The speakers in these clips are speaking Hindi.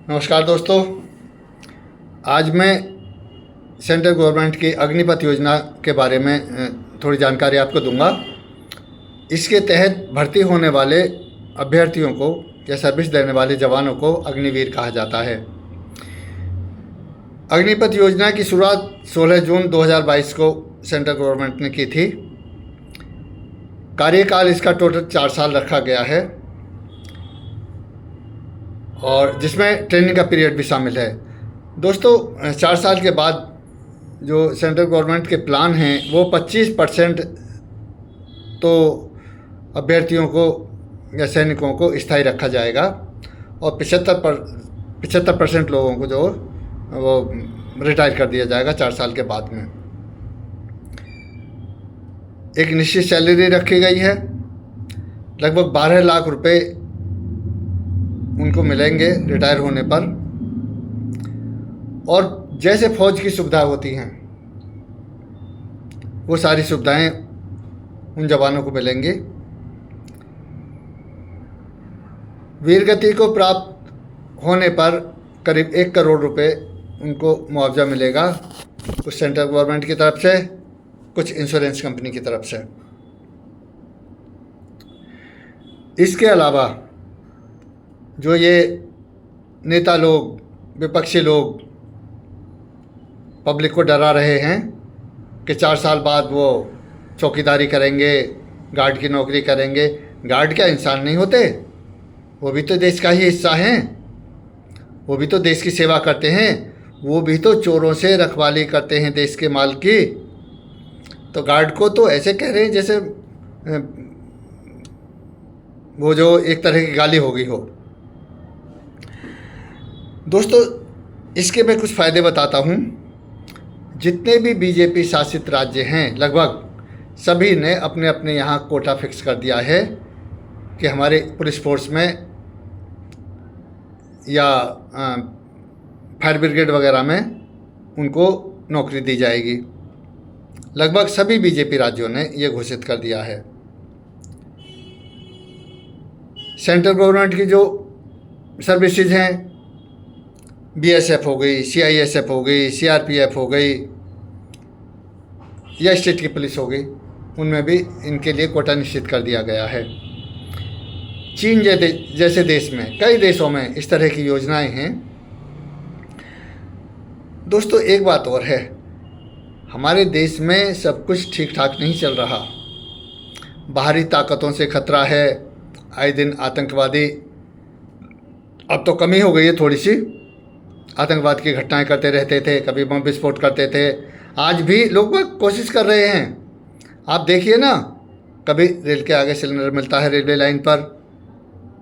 नमस्कार दोस्तों। आज मैं सेंट्रल गवर्नमेंट की अग्निपथ योजना के बारे में थोड़ी जानकारी आपको दूंगा। इसके तहत भर्ती होने वाले अभ्यर्थियों को या सर्विस देने वाले जवानों को अग्निवीर कहा जाता है। अग्निपथ योजना की शुरुआत 16 जून 2022 को सेंट्रल गवर्नमेंट ने की थी। कार्यकाल इसका टोटल 4 साल रखा गया है और जिसमें ट्रेनिंग का पीरियड भी शामिल है। दोस्तों, 4 साल के बाद जो सेंट्रल गवर्नमेंट के प्लान हैं वो 25% तो अभ्यर्थियों को या सैनिकों को स्थायी रखा जाएगा और 75% लोगों को जो वो रिटायर कर दिया जाएगा 4 साल के बाद में। एक निश्चित सैलरी रखी गई है, लगभग 12 लाख रुपए उनको मिलेंगे रिटायर होने पर। और जैसे फौज की सुविधा होती हैं वो सारी सुविधाएं उन जवानों को मिलेंगी। वीरगति को प्राप्त होने पर करीब 1 करोड़ रुपए उनको मुआवजा मिलेगा, कुछ सेंट्रल गवर्नमेंट की तरफ से, कुछ इंश्योरेंस कंपनी की तरफ से। इसके अलावा जो ये नेता लोग, विपक्षी लोग पब्लिक को डरा रहे हैं कि 4 साल बाद वो चौकीदारी करेंगे, गार्ड की नौकरी करेंगे। गार्ड क्या इंसान नहीं होते? वो भी तो देश का ही हिस्सा हैं, वो भी तो देश की सेवा करते हैं, वो भी तो चोरों से रखवाली करते हैं देश के माल की। तो गार्ड को तो ऐसे कह रहे हैं जैसे वो जो एक तरह की गाली हो गई हो। दोस्तों, इसके मैं कुछ फ़ायदे बताता हूँ। जितने भी बीजेपी शासित राज्य हैं लगभग सभी ने अपने अपने यहाँ कोटा फिक्स कर दिया है कि हमारे पुलिस फोर्स में या फायर ब्रिगेड वगैरह में उनको नौकरी दी जाएगी। लगभग सभी बीजेपी राज्यों ने ये घोषित कर दिया है। सेंट्रल गवर्नमेंट की जो सर्विसेज हैं, बीएसएफ हो गई, सीआईएसएफ हो गई, सीआरपीएफ हो गई या स्टेट की पुलिस हो गई, उनमें भी इनके लिए कोटा निश्चित कर दिया गया है। चीन जैसे देश में, कई देशों में इस तरह की योजनाएं हैं। दोस्तों, एक बात और है, हमारे देश में सब कुछ ठीक ठाक नहीं चल रहा। बाहरी ताकतों से खतरा है, आए दिन आतंकवादी, अब तो कमी हो गई है थोड़ी सी, आतंकवाद की घटनाएं करते रहते थे, कभी बम विस्फोट करते थे। आज भी लोग कोशिश कर रहे हैं। आप देखिए ना, कभी रेल के आगे सिलेंडर मिलता है रेलवे लाइन पर,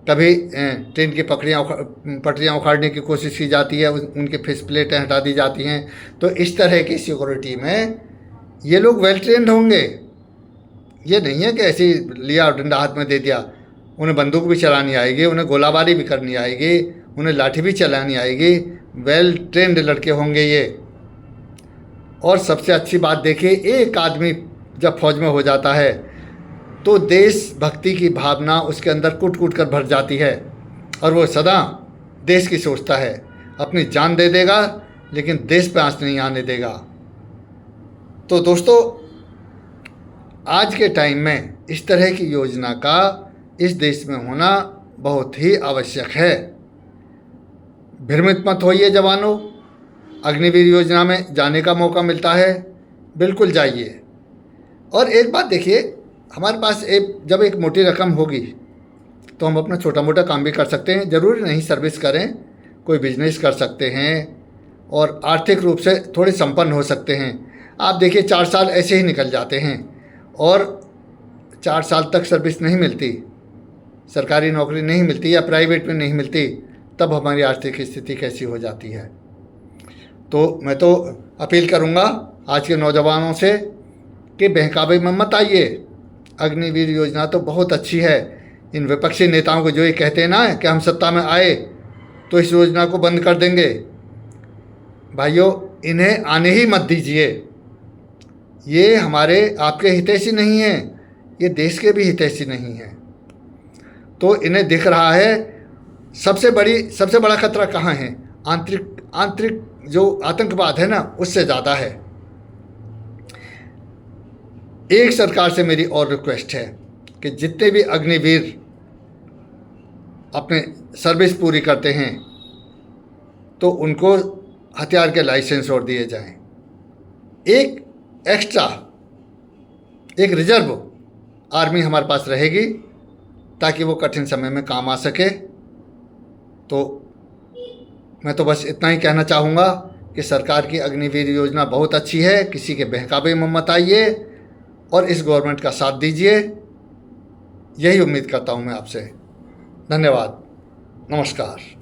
कभी ट्रेन की पटरियाँ उखाड़ने की कोशिश की जाती है, उनकी फेस प्लेटें हटा दी जाती हैं। तो इस तरह की सिक्योरिटी में ये लोग वेल ट्रेंड होंगे। ये नहीं है कि ऐसे लिया और डंडा हाथ में दे दिया। उन्हें बंदूक भी चलानी आएगी, उन्हें गोलाबारी भी करनी आएगी, उन्हें लाठी भी चलानी आएगी। वेल ट्रेंड लड़के होंगे ये। और सबसे अच्छी बात देखिए, एक आदमी जब फौज में हो जाता है तो देशभक्ति की भावना उसके अंदर कूट कूट कर भर जाती है और वो सदा देश की सोचता है। अपनी जान दे देगा लेकिन देश पे आंच नहीं आने देगा। तो दोस्तों, आज के टाइम में इस तरह की योजना का इस देश में होना बहुत ही आवश्यक है। भ्रमित मत होइए जवानों, अग्निवीर योजना में जाने का मौका मिलता है, बिल्कुल जाइए। और एक बात देखिए, हमारे पास जब एक मोटी रकम होगी तो हम अपना छोटा मोटा काम भी कर सकते हैं। ज़रूरी नहीं सर्विस करें, कोई बिजनेस कर सकते हैं और आर्थिक रूप से थोड़े संपन्न हो सकते हैं। आप देखिए, 4 साल ऐसे ही निकल जाते हैं और 4 साल तक सर्विस नहीं मिलती, सरकारी नौकरी नहीं मिलती या प्राइवेट में नहीं मिलती, तब हमारी आर्थिक स्थिति कैसी हो जाती है। तो मैं तो अपील करूंगा आज के नौजवानों से कि बहकावे में मत आइए। अग्निवीर योजना तो बहुत अच्छी है। इन विपक्षी नेताओं को जो ये कहते हैं ना कि हम सत्ता में आए तो इस योजना को बंद कर देंगे, भाइयों, इन्हें आने ही मत दीजिए। ये हमारे आपके हितैषी नहीं हैं, ये देश के भी हितैषी नहीं हैं। तो इन्हें दिख रहा है सबसे बड़ा खतरा कहाँ है? आंतरिक जो आतंकवाद है ना, उससे ज़्यादा है। एक सरकार से मेरी और रिक्वेस्ट है कि जितने भी अग्निवीर अपने सर्विस पूरी करते हैं तो उनको हथियार के लाइसेंस और दिए जाएं। एक एक्स्ट्रा, एक रिजर्व आर्मी हमारे पास रहेगी ताकि वो कठिन समय में काम आ सके। तो मैं तो बस इतना ही कहना चाहूँगा कि सरकार की अग्निवीर योजना बहुत अच्छी है, किसी के बहकावे में मत आइए और इस गवर्नमेंट का साथ दीजिए। यही उम्मीद करता हूँ मैं आपसे। धन्यवाद। नमस्कार।